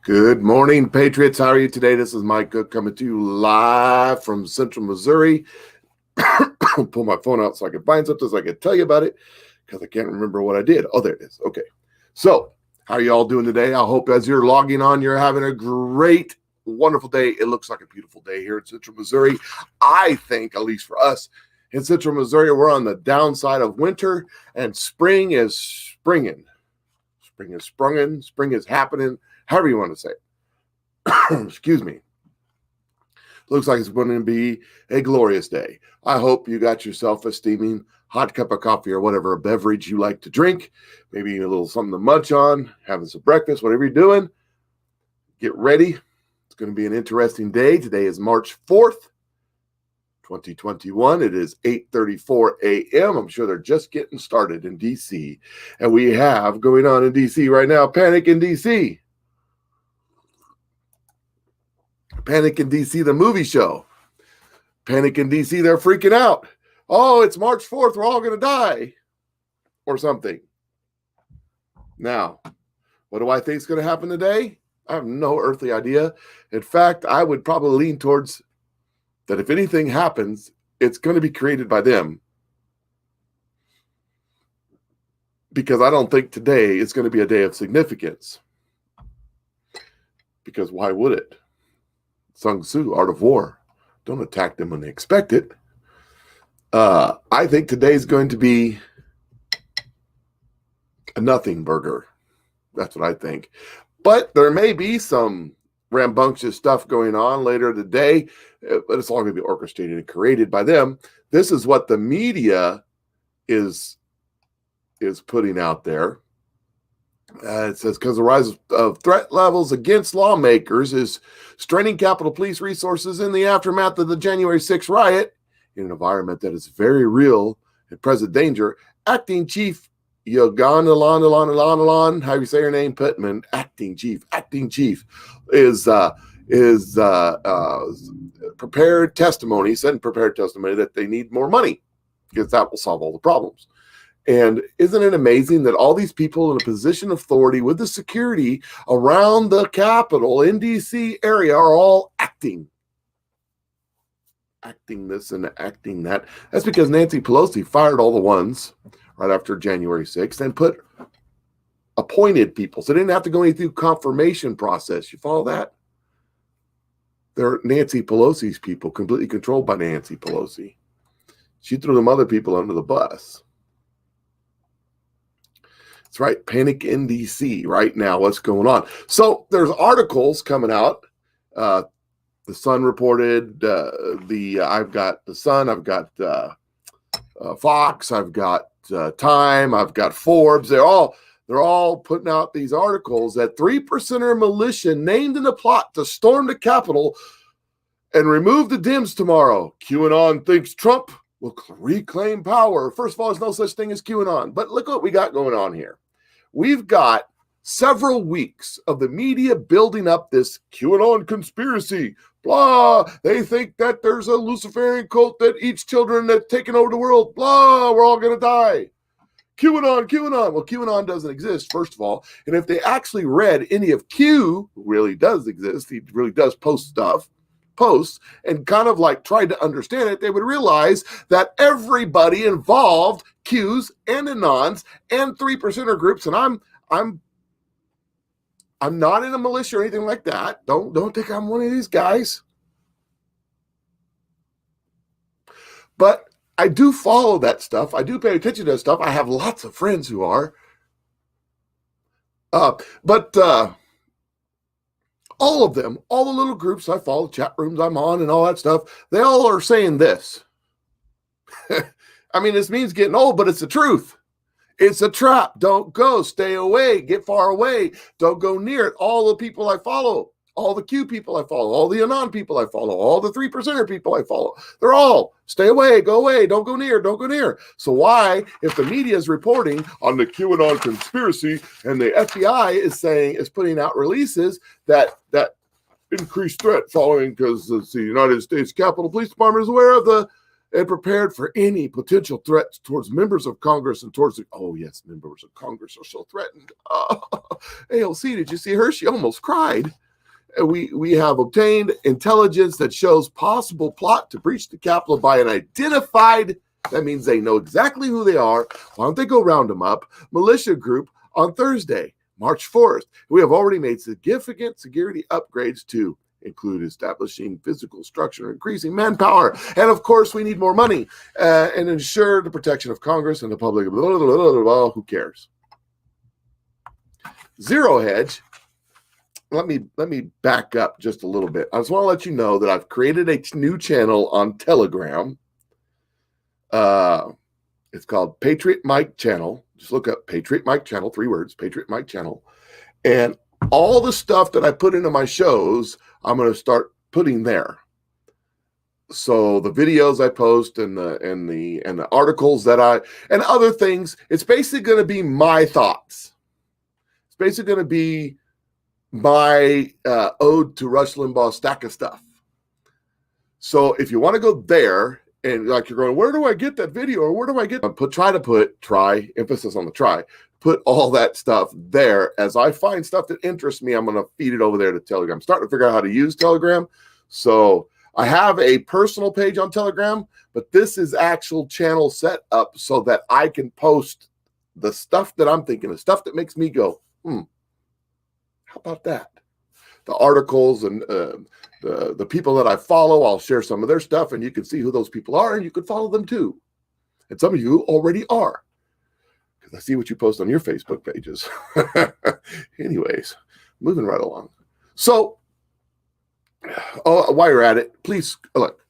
Good morning, Patriots. How are you today? This is Mike Cook coming to you live from Central Missouri. Pull my phone out so I can find something so I can tell you about it because I can't remember what I did. Oh, there it is. Okay. So, how are you all doing today? I hope as you're logging on, you're having a great, wonderful day. It looks like a beautiful day here in Central Missouri. I think, at least for us in Central Missouri, we're on the downside of winter and spring is springing. Spring is sprunging. Spring is happening. However you want to say it. Excuse me. Looks like it's going to be a glorious day. I hope you got yourself a steaming hot cup of coffee or whatever beverage you like to drink. Maybe a little something to munch on, having some breakfast, whatever you're doing. Get ready. It's going to be an interesting day. Today is March 4th, 2021. It is 8:34 a.m. I'm sure they're just getting started in D.C. And we have going on in D.C. right now, Panic in D.C. Panic in D.C., the movie show. Panic in D.C., they're freaking out. Oh, it's March 4th. We're all going to die or something. Now, what do I think is going to happen today? I have no earthly idea. In fact, I would probably lean towards that if anything happens, it's going to be created by them. Because I don't think today is going to be a day of significance. Because why would it? Sun Tzu, Art of War. Don't attack them when they expect it. I think today's going to be a nothing burger. That's what I think. But there may be some rambunctious stuff going on later today, but it's all going to be orchestrated and created by them. This is what the media is putting out there. It says, because the rise of threat levels against lawmakers is straining Capitol Police resources in the aftermath of the January 6th riot in an environment that is very real and present danger. Acting Chief Yogandalan, how you say her name, Pittman, acting chief is prepared testimony, said in prepared testimony that they need more money because that will solve all the problems. And isn't it amazing that all these people in a position of authority with the security around the Capitol in D.C. area are all acting this and acting that? That's because Nancy Pelosi fired all the ones right after January 6th and appointed people. So they didn't have to go through confirmation process. You follow that? They're Nancy Pelosi's people, completely controlled by Nancy Pelosi. She threw them other people under the bus. That's right. Panic in D.C. right now. What's going on? So there's articles coming out. The Sun reported I've got the Sun. I've got Fox. I've got Time. I've got Forbes. They're all putting out these articles that 3%er militia named in a plot to storm the Capitol and remove the Dems tomorrow. QAnon thinks Trump will reclaim power. First of all, there's no such thing as QAnon. But look what we got going on here. We've got several weeks of the media building up this QAnon conspiracy. Blah. They think that there's a Luciferian cult that eats children that's taking over the world. Blah. We're all going to die. QAnon. Well, QAnon doesn't exist, first of all. And if they actually read any of Q, who really does exist, he really does posts, and kind of like tried to understand it, they would realize that everybody involved, Qs and Anons and 3%er groups, and I'm not in a militia or anything like that. Don't think I'm one of these guys. But I do follow that stuff. I do pay attention to that stuff. I have lots of friends who are. But all of them, all the little groups I follow, chat rooms I'm on and all that stuff, they all are saying this. I mean, this means getting old, but it's the truth. It's a trap. Don't go. Stay away. Get far away. Don't go near it. All the people I follow, all the Q people I follow, all the Anon people I follow, all the 3%er people I follow, they're all stay away, don't go near. So why, if the media is reporting on the QAnon conspiracy and the FBI is putting out releases that increased threat following because the United States Capitol Police Department is aware of and prepared for any potential threats towards members of Congress and towards members of Congress are so threatened. AOC, did you see her? She almost cried. We have obtained intelligence that shows possible plot to breach the Capitol by an identified, that means they know exactly who they are. Why don't they go round them up? Militia group on Thursday, March 4th. We have already made significant security upgrades to include establishing physical structure, increasing manpower, and of course we need more money and ensure the protection of Congress and the public. Blah, blah, blah, blah, blah. Who cares? Zero Hedge. Let me back up just a little bit. I just want to let you know that I've created a new channel on Telegram. It's called Patriot Mike Channel. Just look up Patriot Mike Channel, 3 words, Patriot Mike Channel. And all the stuff that I put into my shows, I'm going to start putting there. So the videos I post and the articles that and other things, it's basically going to be my thoughts. It's basically going to be my ode to Rush Limbaugh stack of stuff. So if you want to go there and like you're going, where do I get that video or where do I get try emphasis on the try, put all that stuff there. As I find stuff that interests me, I'm going to feed it over there to Telegram. I'm starting to figure out how to use Telegram. So I have a personal page on Telegram, but this is actual channel set up so that I can post the stuff that I'm thinking, the stuff that makes me go, how about that? The articles and the people that I follow, I'll share some of their stuff and you can see who those people are and you can follow them too. And some of you already are because I see what you post on your Facebook pages. Anyways, moving right along. So while you're at it, please look,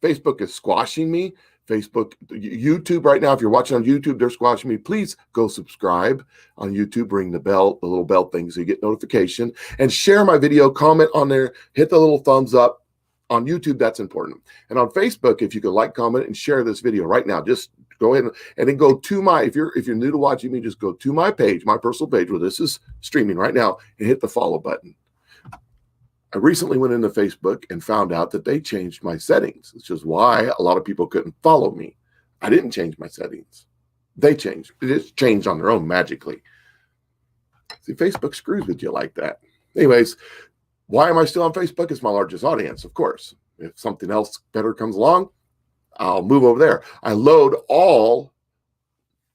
Facebook is squashing me. Facebook, YouTube right now, if you're watching on YouTube, they're squashing me. Please go subscribe on YouTube, ring the bell, the little bell thing so you get notification, and share my video, comment on there, hit the little thumbs up. On YouTube, that's important. And on Facebook, if you could like, comment, and share this video right now, just go ahead and then go to my, if you're new to watching me, just go to my page, my personal page where this is streaming right now and hit the follow button. I recently went into Facebook and found out that they changed my settings, which is why a lot of people couldn't follow me. I didn't change my settings. They changed. It just changed on their own magically. See, Facebook screws with you like that. Anyways, why am I still on Facebook? It's my largest audience, of course. If something else better comes along, I'll move over there. I load all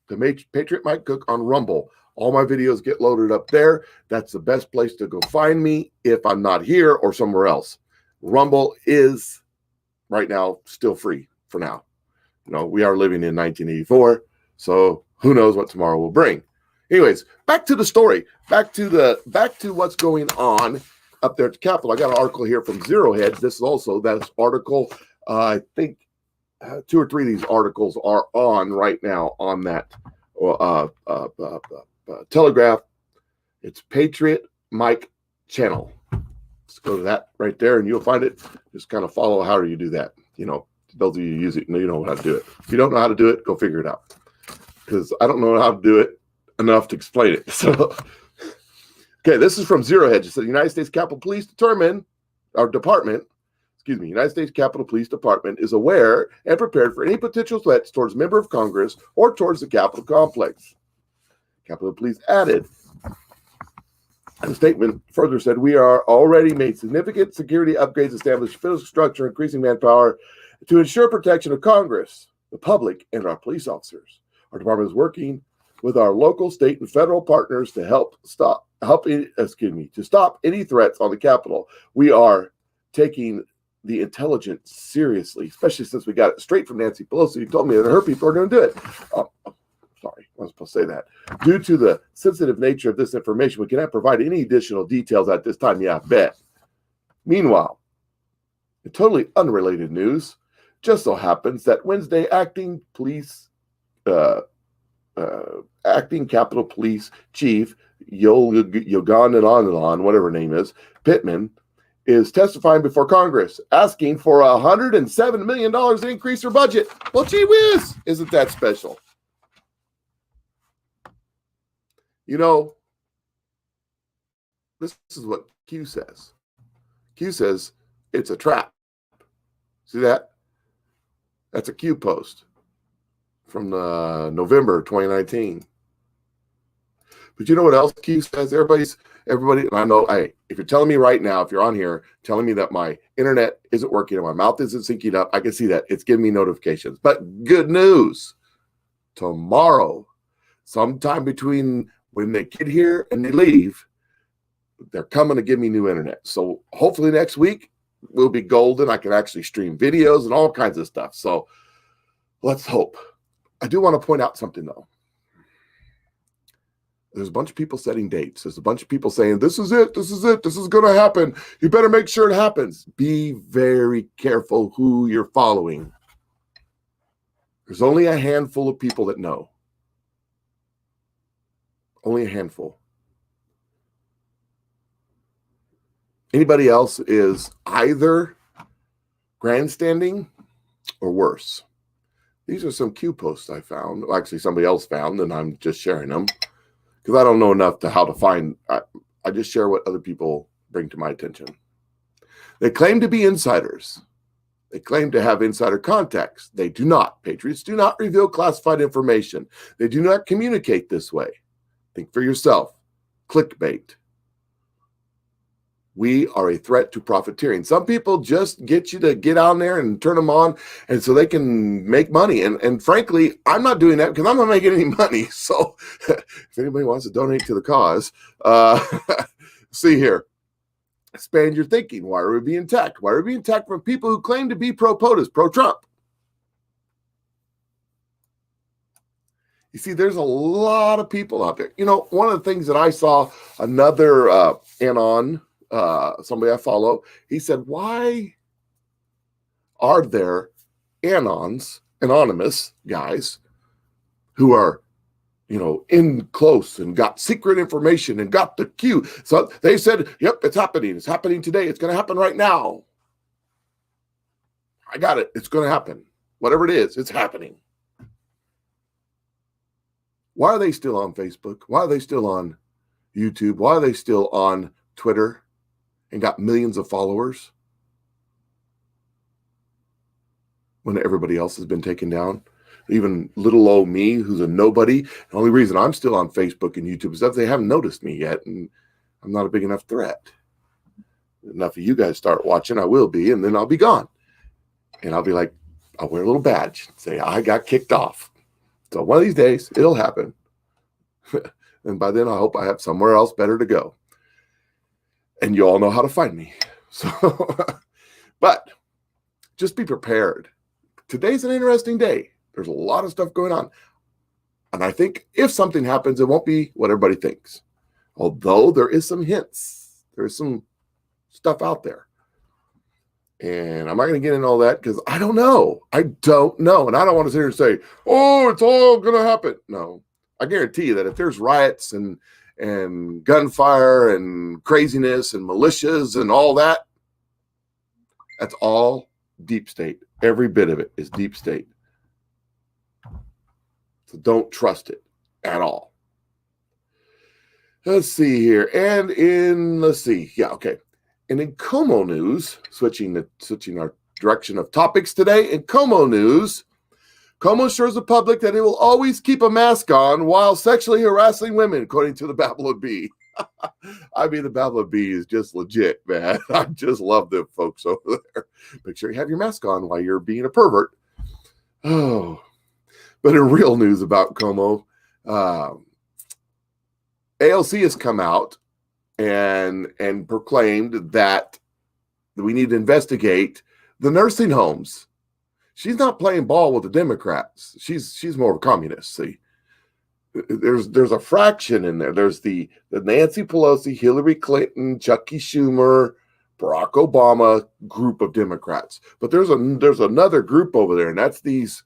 the Patriot Mike Cook on Rumble. All my videos get loaded up there. That's the best place to go find me if I'm not here or somewhere else. Rumble is right now still free for now. You know, we are living in 1984, so who knows what tomorrow will bring. Anyways, back to the story. Back to what's going on up there at the Capitol. I got an article here from Zero Hedge. This is also that article. I think 2 or 3 of these articles are on right now on that Telegraph. It's Patriot Mike Channel. Let's go to that right there and you'll find it. Just kind of follow how do you do that. You know, those of you who use it, you know how to do it. If you don't know how to do it, go figure it out. Because I don't know how to do it enough to explain it. So, okay, this is from Zero Hedge. It said the United States Capitol Police Department is aware and prepared for any potential threats towards a member of Congress or towards the Capitol complex. Capitol Police added. The statement further said, we are already made significant security upgrades, established physical structure, increasing manpower to ensure protection of Congress, the public, and our police officers. Our department is working with our local, state, and federal partners to stop any threats on the Capitol. We are taking the intelligence seriously, especially since we got it straight from Nancy Pelosi, who told me that her people are going to do it. Sorry, I was supposed to say that. Due to the sensitive nature of this information, we cannot provide any additional details at this time. Yeah, I bet. Meanwhile, in totally unrelated news, just so happens that Wednesday, acting Capitol Police Chief Yoganandan, whatever her name is, Pittman, is testifying before Congress, asking for $107 million to increase their budget. Well, gee whiz, isn't that special? You know, this is what Q says. Q says it's a trap. See that? That's a Q post from November 2019. But you know what else Q says? Everybody, and I know, hey, if you're telling me right now, if you're on here telling me that my internet isn't working and my mouth isn't syncing up, I can see that. It's giving me notifications. But good news, tomorrow, sometime between when they get here and they leave, they're coming to give me new internet. So hopefully next week will be golden. I can actually stream videos and all kinds of stuff. So let's hope. I do want to point out something, though. There's a bunch of people setting dates. There's a bunch of people saying, this is it. This is it. This is going to happen. You better make sure it happens. Be very careful who you're following. There's only a handful of people that know. Only a handful. Anybody else is either grandstanding or worse. These are some Q posts I found. Well, actually, somebody else found, and I'm just sharing them because I don't know enough to how to find. I just share what other people bring to my attention. They claim to be insiders. They claim to have insider contacts. They do not. Patriots do not reveal classified information. They do not communicate this way. Think for yourself. Clickbait. We are a threat to profiteering. Some people just get you to get on there and turn them on, and so they can make money. And frankly, I'm not doing that because I'm not making any money. So if anybody wants to donate to the cause, see here. Expand your thinking. Why are we being attacked? Why are we being attacked from people who claim to be pro-POTUS, pro-Trump? You see, there's a lot of people out there. You know, one of the things that I saw another Anon, somebody I follow, he said, why are there anonymous guys who are, you know, in close and got secret information and got the Q? So they said, yep, it's happening. It's happening today. It's going to happen right now. I got it. It's going to happen. Whatever it is, it's happening. Why are they still on Facebook? Why are they still on YouTube? Why are they still on Twitter and got millions of followers when everybody else has been taken down? Even little old me, who's a nobody. The only reason I'm still on Facebook and YouTube is that they haven't noticed me yet, and I'm not a big enough threat. Enough of you guys start watching, I will be, and then I'll be gone. And I'll be like, I'll wear a little badge, say I got kicked off. So one of these days, it'll happen. And by then, I hope I have somewhere else better to go. And you all know how to find me. So, but just be prepared. Today's an interesting day. There's a lot of stuff going on. And I think if something happens, it won't be what everybody thinks. Although there is some hints. There's some stuff out there. And I'm not going to get into all that because I don't know. I don't know. And I don't want to sit here and say, oh, it's all going to happen. No. I guarantee you that if there's riots and gunfire and craziness and militias and all that, that's all deep state. Every bit of it is deep state. So don't trust it at all. Let's see here. And in Como news, switching our direction of topics today, in Como news, Como assures the public that it will always keep a mask on while sexually harassing women, according to the Babylon Bee. I mean, the Babylon Bee is just legit, man. I just love them folks over there. Make sure you have your mask on while you're being a pervert. Oh, but in real news about Como, AOC has come out and proclaimed that we need to investigate the nursing homes. She's not playing ball with the Democrats. She's more of a communist. See, there's a fraction in there. There's the Nancy Pelosi, Hillary Clinton, Chucky Schumer, Barack Obama group of Democrats. But there's another group over there, and that's these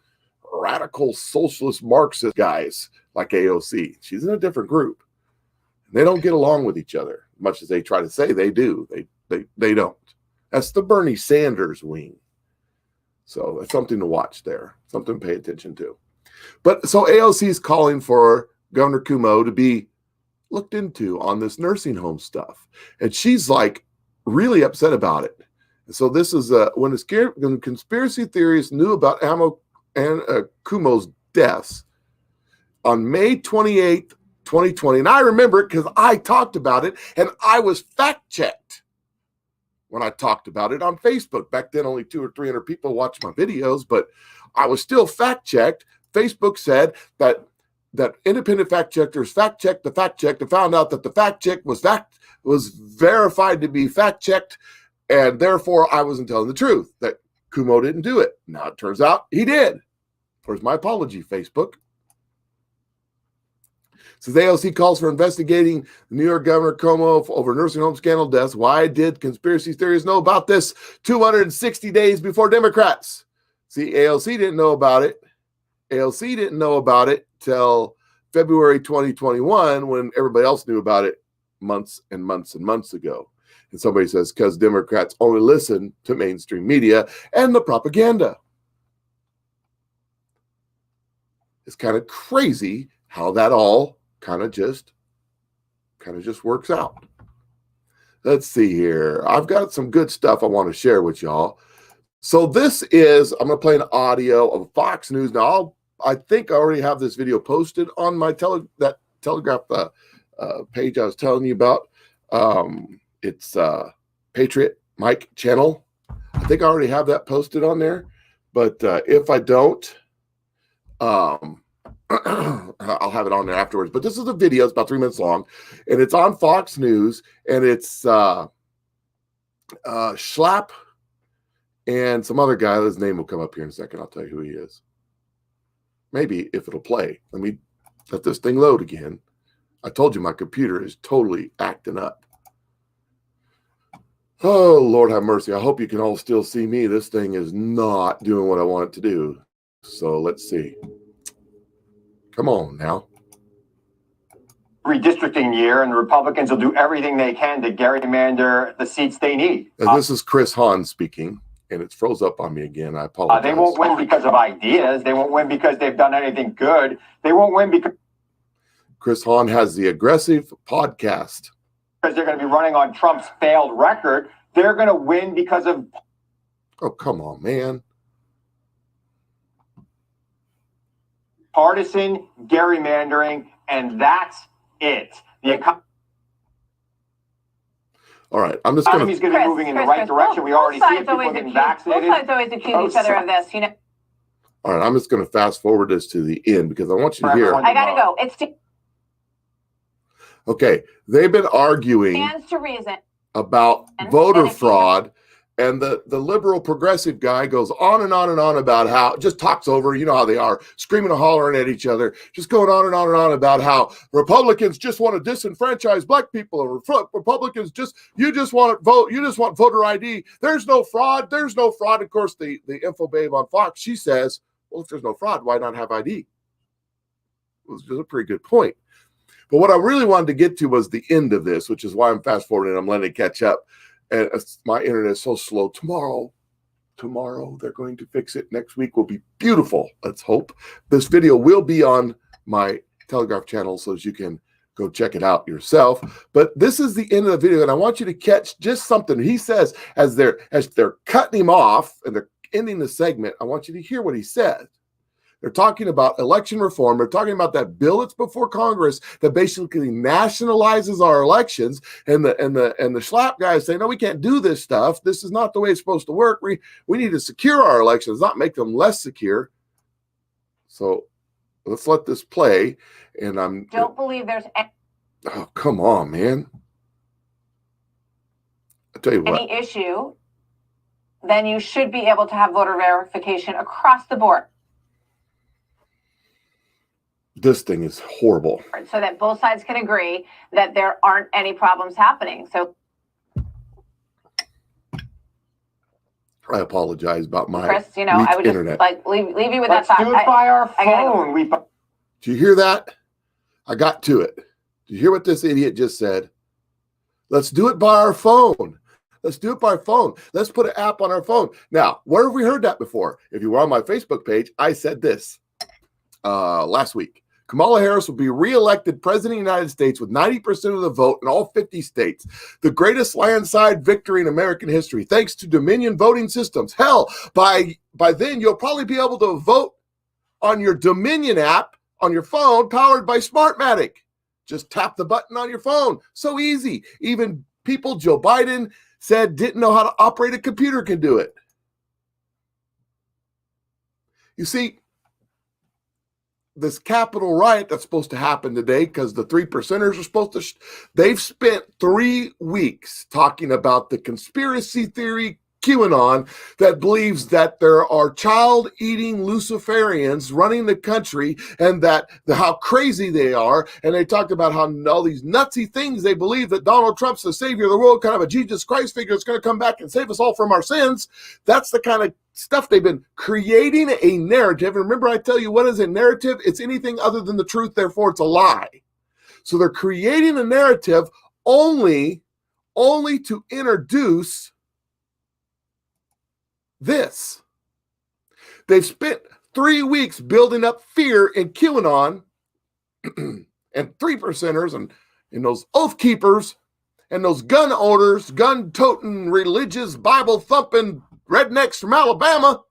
radical socialist Marxist guys like AOC. She's in a different group. They don't get along with each other, much as they try to say they do. They don't. That's the Bernie Sanders wing. So it's something to watch there, something to pay attention to. But so AOC is calling for Governor Cuomo to be looked into on this nursing home stuff. And she's like really upset about it. And so this is when conspiracy theorists knew about Cuomo's deaths on May 28th, 2020. And I remember it because I talked about it and I was fact-checked when I talked about it on Facebook. Back then, only 200 or 300 people watched my videos, but I was still fact-checked. Facebook said that independent fact-checkers fact-checked the fact-checked and found out that the fact-check was verified to be fact-checked, and therefore I wasn't telling the truth, that Cuomo didn't do it. Now it turns out he did. Where's my apology, Facebook? Says AOC calls for investigating New York Governor Cuomo over nursing home scandal deaths. Why did conspiracy theories know about this 260 days before Democrats? See, AOC didn't know about it. AOC didn't know about it till February 2021 when everybody else knew about it months and months and months ago. And somebody says, because Democrats only listen to mainstream media and the propaganda. It's kind of crazy how that all kind of just works out. Let's see here. I've got some good stuff I want to share with y'all. So this is, I'm going to play an audio of Fox News. Now, I think I already have this video posted on my Telegraph page I was telling you about. It's Patriot Mike channel. I think I already have that posted on there. But if I don't, I'll have it on there afterwards. But this is a video. It's about 3 minutes long. And it's on Fox News. And it's Schlapp and some other guy. His name will come up here in a second. I'll tell you who he is. Maybe if it'll play. Let me let this thing load again. I told you my computer is totally acting up. Oh, Lord have mercy. I hope you can all still see me. This thing is not doing what I want it to do. So let's see. Come on now. Redistricting year, and the Republicans will do everything they can to gerrymander the seats they need. This is Chris Hahn speaking. And it's froze up on me again. I apologize. They won't win because of ideas. They won't win because they've done anything good. They won't win because Chris Hahn has the Aggressive podcast. Because they're going to be running on Trump's failed record. They're going to win because of... Oh, come on, man. Partisan gerrymandering, and that's it. All right, I'm just going to... He's going to be moving in the right direction. We already see it. People getting vaccinated. Both sides always accuse each other of this, you know. All right, I'm just going to fast forward this to the end because I want you to hear. I got to go. It's okay. They've been arguing stands to reason about voter fraud, and the liberal progressive guy goes on and on and on about how, just talks over, you know how they are, screaming and hollering at each other, just going on and on and on about how Republicans just want to disenfranchise black people, or Republicans you just want to vote, you just want voter ID. There's no fraud. There's no fraud. Of course, the info babe on Fox, she says, well, if there's no fraud, why not have ID? It was just a pretty good point. But what I really wanted to get to was the end of this, which is why I'm fast forwarding. I'm letting it catch up. And my internet is so slow. Tomorrow, they're going to fix it. Next week will be beautiful. Let's hope. This video will be on my Telegraph channel so that you can go check it out yourself. But this is the end of the video, and I want you to catch just something he says as they're cutting him off and they're ending the segment. I want you to hear what he said. They're talking about election reform. They're talking about that bill that's before Congress that basically nationalizes our elections. And the Schlapp guy is saying, no, we can't do this stuff. This is not the way it's supposed to work. We need to secure our elections, not make them less secure. So let's let this play. And don't believe there's oh, come on, man. I tell you what. Any issue, then you should be able to have voter verification across the board. This thing is horrible. So that both sides can agree that there aren't any problems happening. So I apologize about my Chris, you know, I would internet. just like leave you with Let's that thought. do it by our phone. Do you hear that? I got to it. Do you hear what this idiot just said? Let's do it by our phone. Let's do it by phone. Let's put an app on our phone. Now, where have we heard that before? If you were on my Facebook page, I said this last week. Kamala Harris will be reelected president of the United States with 90% of the vote in all 50 states. The greatest landslide victory in American history, thanks to Dominion voting systems. Hell, by then, you'll probably be able to vote on your Dominion app on your phone, powered by Smartmatic. Just tap the button on your phone. So easy. Even people Joe Biden said didn't know how to operate a computer can do it. You see, this Capitol riot that's supposed to happen today, because the 3%ers are supposed to, they've spent 3 weeks talking about the conspiracy theory QAnon that believes that there are child-eating Luciferians running the country, and that how crazy they are. And they talked about how all these nutsy things they believe, that Donald Trump's the savior of the world, kind of a Jesus Christ figure that's going to come back and save us all from our sins. That's the kind of stuff they've been creating a narrative. And remember, I tell you, what is a narrative? It's anything other than the truth, therefore it's a lie. So they're creating a narrative only to introduce this. They've spent 3 weeks building up fear in QAnon and 3%ers and those oath keepers and those gun owners, gun-toting, religious, Bible-thumping rednecks from Alabama.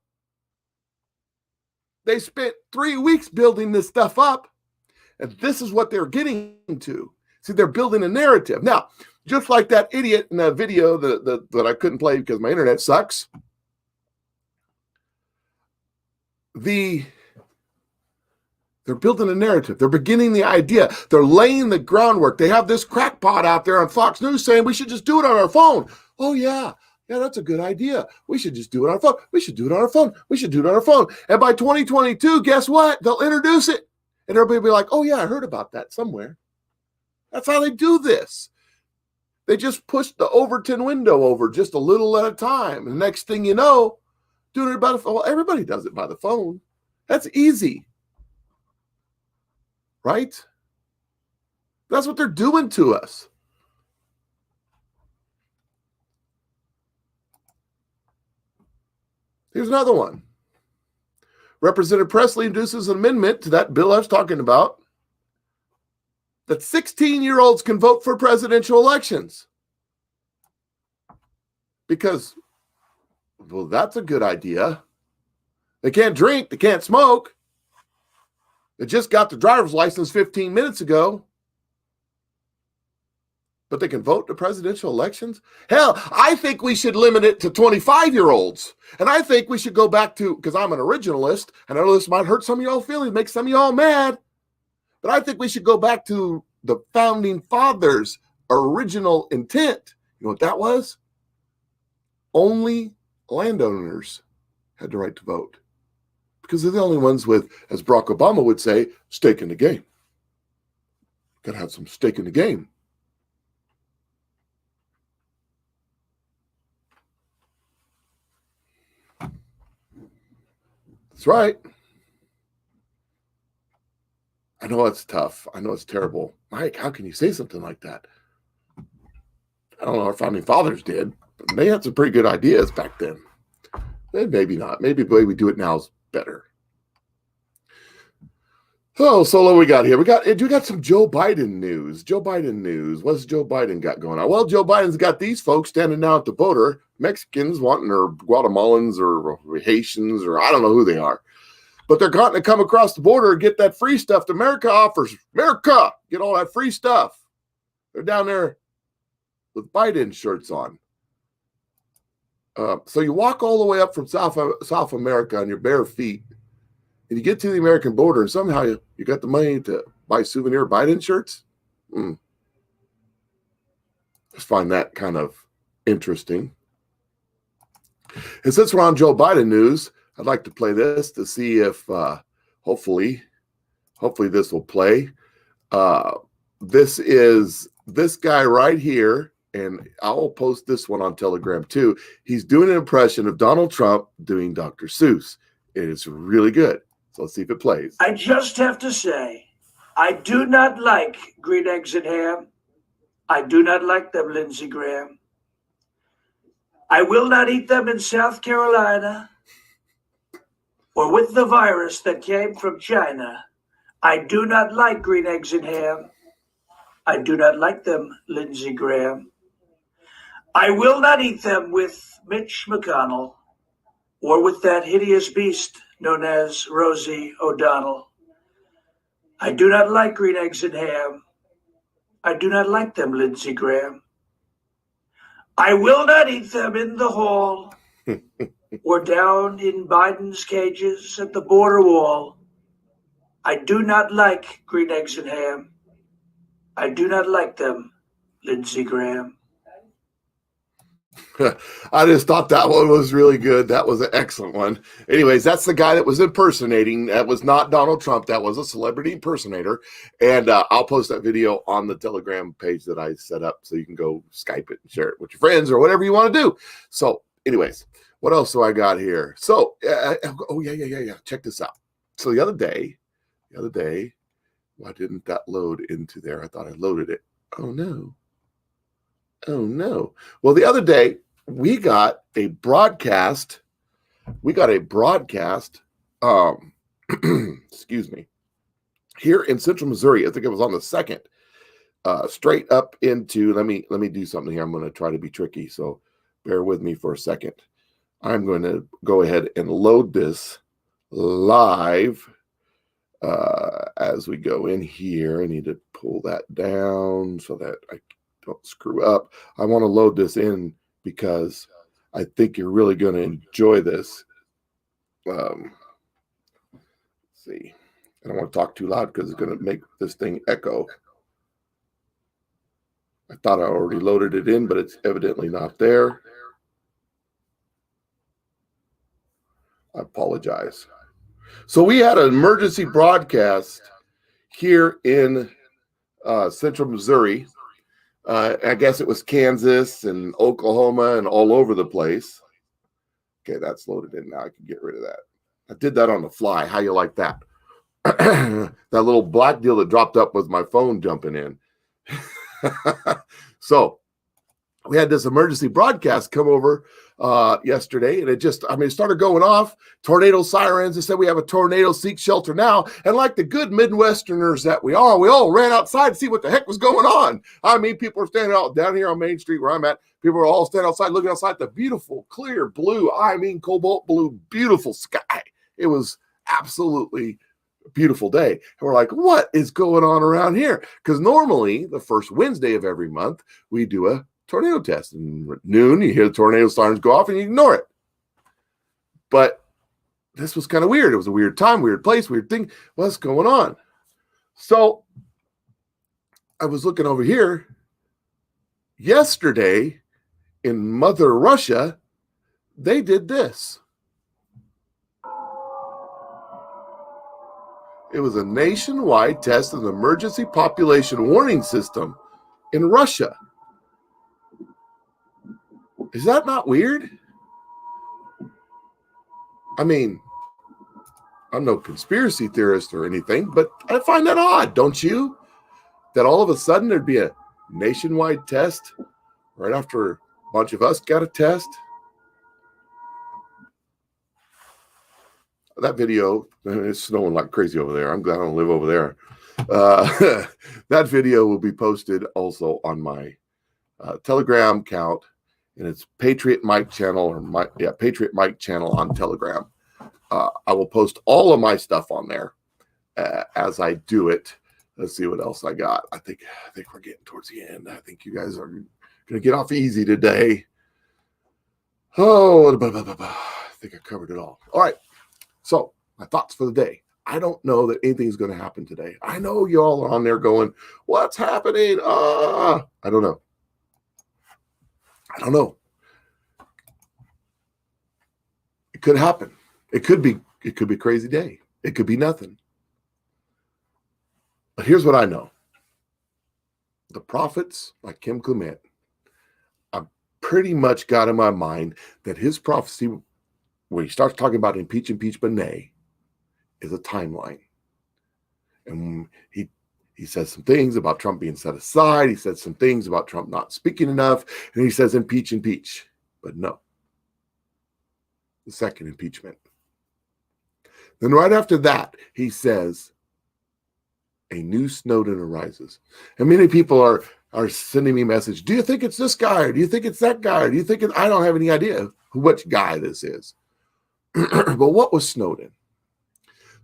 They spent 3 weeks building this stuff up, and this is what they're getting to. See, they're building a narrative. Now, just like that idiot in that video that I couldn't play because my internet sucks, they're building a narrative. They're beginning the idea. They're laying the groundwork. They have this crackpot out there on Fox News saying we should just do it on our phone. Oh, yeah, that's a good idea. We should just do it on our phone. We should do it on our phone. We should do it on our phone. And by 2022, guess what? They'll introduce it. And everybody will be like, oh, yeah, I heard about that somewhere. That's how they do this. They just push the Overton window over just a little at a time. And the next thing you know, doing it by the phone. Well, everybody does it by the phone. That's easy. Right? That's what they're doing to us. Here's another one. Representative Presley introduces an amendment to that bill I was talking about that 16-year-olds can vote for presidential elections. Because, well, that's a good idea. They can't drink. They can't smoke. They just got the driver's license 15 minutes ago. But they can vote in presidential elections? Hell, I think we should limit it to 25-year-olds. And I think we should go back to, because I'm an originalist, and I know this might hurt some of y'all feelings, make some of y'all mad, but I think we should go back to the founding fathers' original intent. You know what that was? Only landowners had the right to vote, because they're the only ones with, as Barack Obama would say, stake in the game. Got to have some stake in the game. That's right. I know it's tough. I know it's terrible. Mike, how can you say something like that? I don't know if founding fathers did, but they had some pretty good ideas back then. Maybe not. Maybe the way we do it now is better. So what we got here? We got some Joe Biden news. Joe Biden news. What's Joe Biden got going on? Well, Joe Biden's got these folks standing down at the border, Mexicans wanting, or Guatemalans or Haitians, or I don't know who they are. But they're going to come across the border and get that free stuff that America offers. America, get all that free stuff. They're down there with Biden shirts on. So you walk all the way up from South America on your bare feet, and you get to the American border, and somehow you got the money to buy souvenir Biden shirts. Just find that kind of interesting. And since we're on Joe Biden news, I'd like to play this to see if hopefully this will play. This is this guy right here, and I'll post this one on Telegram too. He's doing an impression of Donald Trump doing Dr. Seuss. It is really good. So let's see if it plays. I just have to say, I do not like green eggs and ham. I do not like them, Lindsey Graham. I will not eat them in South Carolina or with the virus that came from China. I do not like green eggs and ham. I do not like them, Lindsey Graham. I will not eat them with Mitch McConnell or with that hideous beast known as Rosie O'Donnell. I do not like green eggs and ham. I do not like them, Lindsey Graham. I will not eat them in the hall or down in Biden's cages at the border wall. I do not like green eggs and ham. I do not like them, Lindsey Graham. I just thought that one was really good. That was an excellent one. Anyways, that's the guy that was impersonating. That was not Donald Trump. That was a celebrity impersonator. And I'll post that video on the Telegram page that I set up so you can go Skype it and share it with your friends or whatever you want to do. So anyways, what else do I got here? So, yeah. Check this out. So the other day, why didn't that load into there? I thought I loaded it. Oh, no. Well, the other day we got a broadcast. Excuse me, here in Central Missouri. I think it was on the 2nd, straight up into, let me do something here. I'm going to try to be tricky. So bear with me for a second. I'm going to go ahead and load this live as we go in here. I need to pull that down so that I don't screw up. I want to load this in because I think you're really going to enjoy this. Let's see. I don't want to talk too loud because it's going to make this thing echo. I thought I already loaded it in, but it's evidently not there. I apologize. So we had an emergency broadcast here in Central Missouri. I guess it was Kansas and Oklahoma and all over the place. Okay, that's loaded in now. I can get rid of that. I did that on the fly. How you like that? That little black deal that dropped up was my phone jumping in. So we had this emergency broadcast come over yesterday, and it started going off. Tornado sirens. They said we have a tornado, seek shelter now. And like the good Midwesterners that we are, we all ran outside to see what the heck was going on. I mean, people are standing out down here on Main Street where I'm at. People are all standing outside looking outside the beautiful, clear blue, cobalt blue, beautiful sky. It was absolutely a beautiful day. And we're like, what is going on around here? Because normally the first Wednesday of every month, we do a tornado test. And at noon, you hear the tornado sirens go off and you ignore it. But this was kind of weird. It was a weird time, weird place, weird thing. What's going on? So I was looking over here. Yesterday in Mother Russia, they did this. It was a nationwide test of the emergency population warning system in Russia. Is that not weird? I mean, I'm no conspiracy theorist or anything, but I find that odd, don't you? That all of a sudden there'd be a nationwide test right after a bunch of us got a test. That video, it's snowing like crazy over there. I'm glad I don't live over there. That video will be posted also on my Telegram account, and it's Patriot Mike channel Patriot Mike channel on Telegram. I will post all of my stuff on there as I do it. Let's see what else I got. I think we're getting towards the end. I think you guys are going to get off easy today. Oh, I think I covered it all. All right. So my thoughts for the day. I don't know that anything's going to happen today. I know you all are on there going, what's happening? I don't know. It could happen. It could be a crazy day. It could be nothing. But here's what I know. The prophets, like Kim Clement, I've pretty much got in my mind that his prophecy, where he starts talking about impeach Benet, is a timeline. And he says some things about Trump being set aside. He said some things about Trump not speaking enough. And he says impeach. But no. The second impeachment. Then right after that, he says a new Snowden arises. And many people are sending me message. Do you think it's this guy? Or do you think it's that guy? Or do you think I don't have any idea which guy this is. But what was Snowden?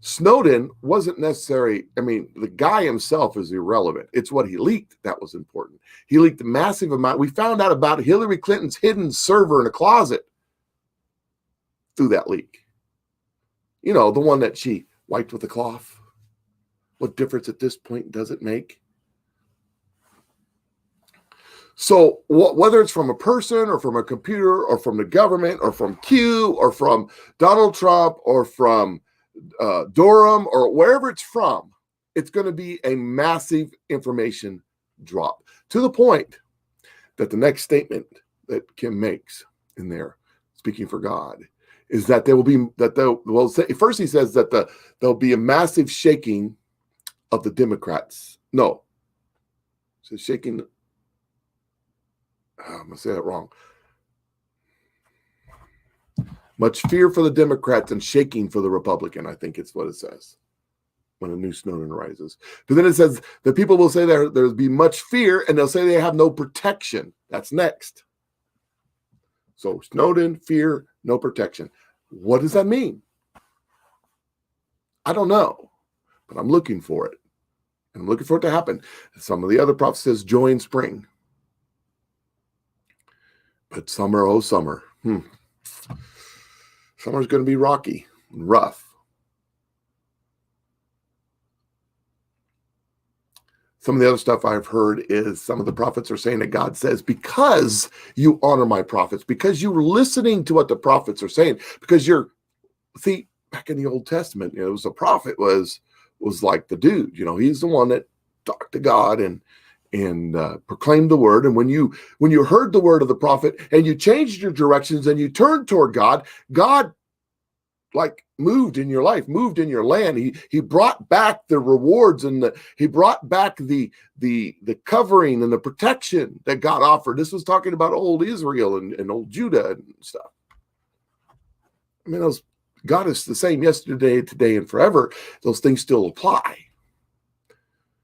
Snowden wasn't necessary. I mean, the guy himself is irrelevant. It's what he leaked that was important. He leaked a massive amount. We found out about Hillary Clinton's hidden server in a closet through that leak. You know, the one that she wiped with a cloth. What difference at this point does it make? So whether it's from a person or from a computer or from the government or from Q or from Donald Trump or from Durham or wherever it's from, it's going to be a massive information drop to the point that the next statement that Kim makes in there, speaking for God, is that there will be first he says that there'll be a massive shaking of the Democrats. No, so shaking. I'm going to say that wrong. Much fear for the Democrats and shaking for the Republican, I think it's what it says when a new Snowden arises. But then it says that people will say there'll be much fear and they'll say they have no protection. That's next. So Snowden, fear, no protection. What does that mean? I don't know, but I'm looking for it. I'm looking for it to happen. Some of the other prophets says joy in spring. But summer, oh summer. Summer's going to be rocky and rough. Some of the other stuff I've heard is some of the prophets are saying that God says, because you honor my prophets, because you're listening to what the prophets are saying, because see, back in the Old Testament, it was a prophet was like the dude, he's the one that talked to God and proclaimed the word. And when you heard the word of the prophet and you changed your directions and you turned toward God, God like moved in your life, moved in your land. He brought back the rewards and he brought back the covering and the protection that God offered. This was talking about old Israel and old Judah and stuff. I mean, God is the same yesterday, today, and forever. Those things still apply.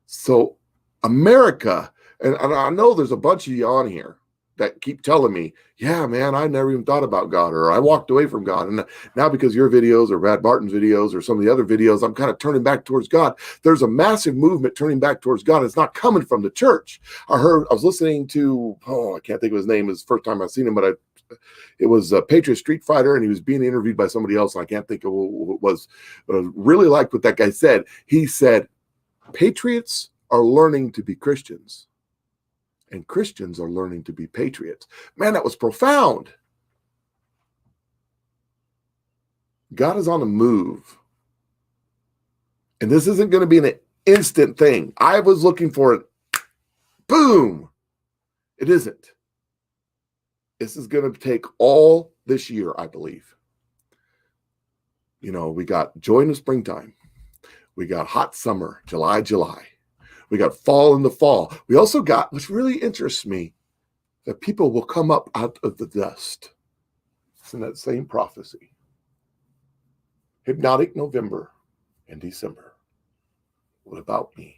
So America, and I know there's a bunch of you on here that keep telling me, yeah, man, I never even thought about God, or I walked away from God. And now because your videos or Brad Barton's videos or some of the other videos, I'm kind of turning back towards God. There's a massive movement turning back towards God. It's not coming from the church. I was listening to, I can't think of his name. It's the first time I've seen him, but it was a Patriot Street Fighter, and he was being interviewed by somebody else, and I can't think of who it was. But I really liked what that guy said. He said, patriots are learning to be Christians, and Christians are learning to be patriots. Man, that was profound. God is on the move. And this isn't going to be an instant thing. I was looking for it. Boom. It isn't. This is going to take all this year, I believe. We got joy in the springtime. We got hot summer, July. We got fall in the fall. We also got, which really interests me, that people will come up out of the dust. It's in that same prophecy. Hypnotic November and December. What about me?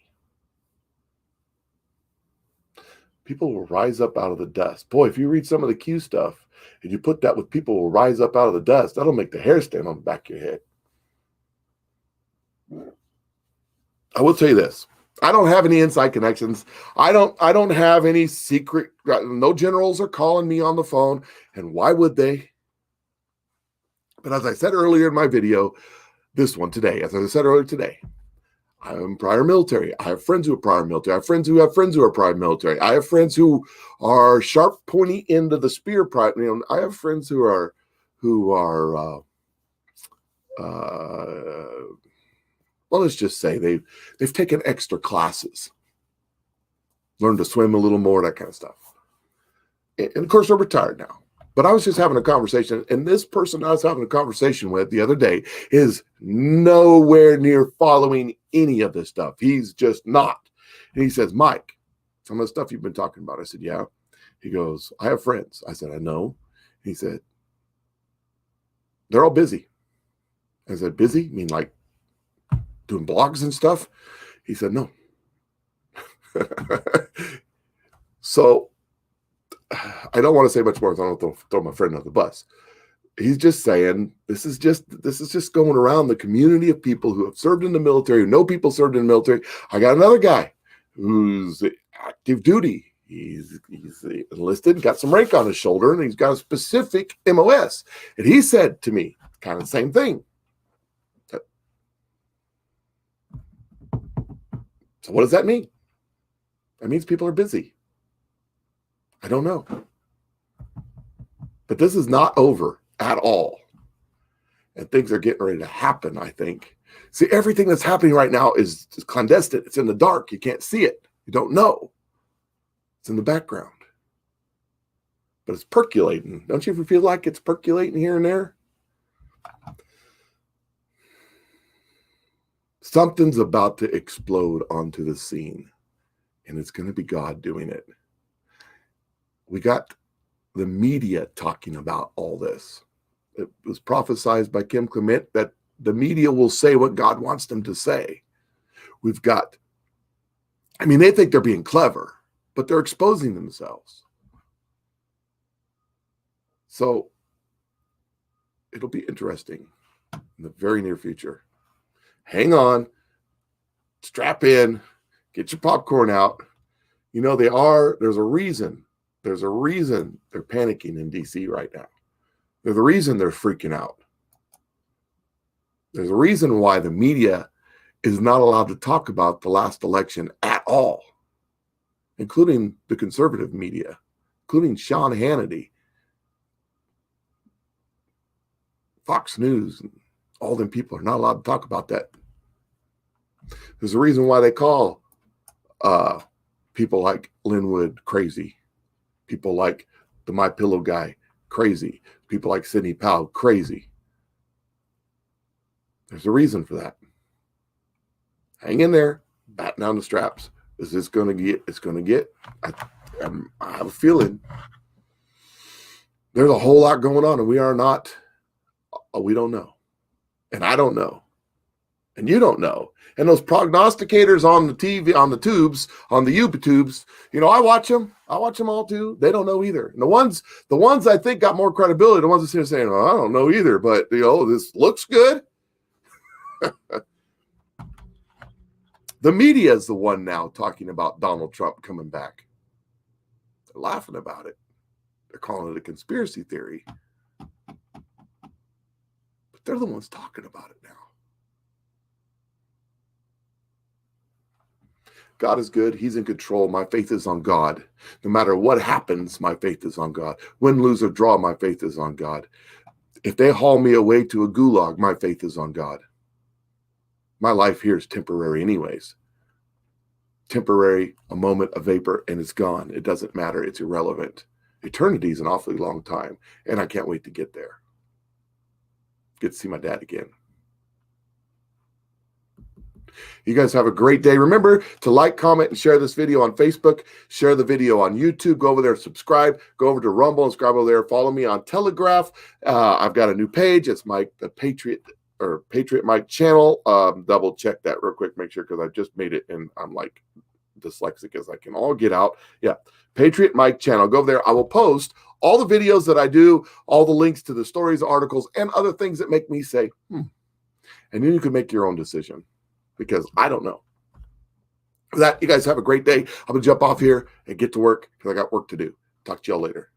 People will rise up out of the dust. Boy, if you read some of the Q stuff and you put that with people will rise up out of the dust, that'll make the hair stand on the back of your head. I will tell you this. I don't have any inside connections. I don't have any secret. No generals are calling me on the phone. And why would they? But as I said earlier in my video, this one today, as I said earlier today, I'm prior military. I have friends who are prior military. I have friends who have friends who are prior military. I have friends who are sharp, pointy end of the spear. I have friends who are well, let's just say they've taken extra classes, learned to swim a little more, that kind of stuff. And of course, they're retired now. But I was just having a conversation, and this person I was having a conversation with the other day is nowhere near following any of this stuff. He's just not. And he says, Mike, some of the stuff you've been talking about. I said, yeah. He goes, I have friends. I said, I know. He said, they're all busy. I said, busy? You mean like doing blogs and stuff? He said, no. So I don't want to say much more. I don't throw my friend on the bus. he's just saying this is just going around the community of people who have served in the military, who know people served in the military. I got another guy who's active duty. He's enlisted, got some rank on his shoulder, and he's got a specific MOS. And he said to me kind of the same thing. So what does that mean? That means people are busy. I don't know. But this is not over at all. And things are getting ready to happen, I think. See, everything that's happening right now is clandestine. It's in the dark. You can't see it. You don't know. It's in the background. But it's percolating. Don't you ever feel like it's percolating here and there? Something's about to explode onto the scene, and it's going to be God doing it. We got the media talking about all this. It was prophesied by Kim Clement that the media will say what God wants them to say. We've got, they think they're being clever, but they're exposing themselves. So it'll be interesting in the very near future. Hang on, strap in, get your popcorn out. There's a reason they're panicking in DC right now. There's a reason they're freaking out. There's a reason why the media is not allowed to talk about the last election at all, including the conservative media, including Sean Hannity, Fox News, and all them people are not allowed to talk about that. There's a reason why they call people like Linwood crazy, people like the My Pillow guy crazy, people like Sidney Powell crazy. There's a reason for that. Hang in there, batten down the straps. Is this going to get? It's going to get. I have a feeling there's a whole lot going on, and we are not. We don't know, and I don't know, and you don't know. And those prognosticators on the TV, on the tubes, on the YouTubes, I watch them. I watch them all too. They don't know either. And the ones I think got more credibility, the ones that sit there saying, "Well, I don't know either," but this looks good. The media is the one now talking about Donald Trump coming back. They're laughing about it. They're calling it a conspiracy theory. But they're the ones talking about it now. God is good. He's in control. My faith is on God. No matter what happens, my faith is on God. Win, lose, or draw, my faith is on God. If they haul me away to a gulag, my faith is on God. My life here is temporary anyways. Temporary, a moment, a vapor, and it's gone. It doesn't matter. It's irrelevant. Eternity is an awfully long time, and I can't wait to get there. Get to see my dad again. You guys have a great day. Remember to like, comment, and share this video on Facebook. Share the video on YouTube. Go over there, subscribe. Go over to Rumble and subscribe over there. Follow me on Telegraph. I've got a new page. It's the Patriot Mike channel. Double check that real quick. Make sure, because I just made it and I'm like dyslexic as I can all get out. Yeah, Patriot Mike channel. Go over there. I will post all the videos that I do, all the links to the stories, articles, and other things that make me say, And then you can make your own decision, because I don't know. For that, you guys have a great day. I'm going to jump off here and get to work because I got work to do. Talk to y'all later.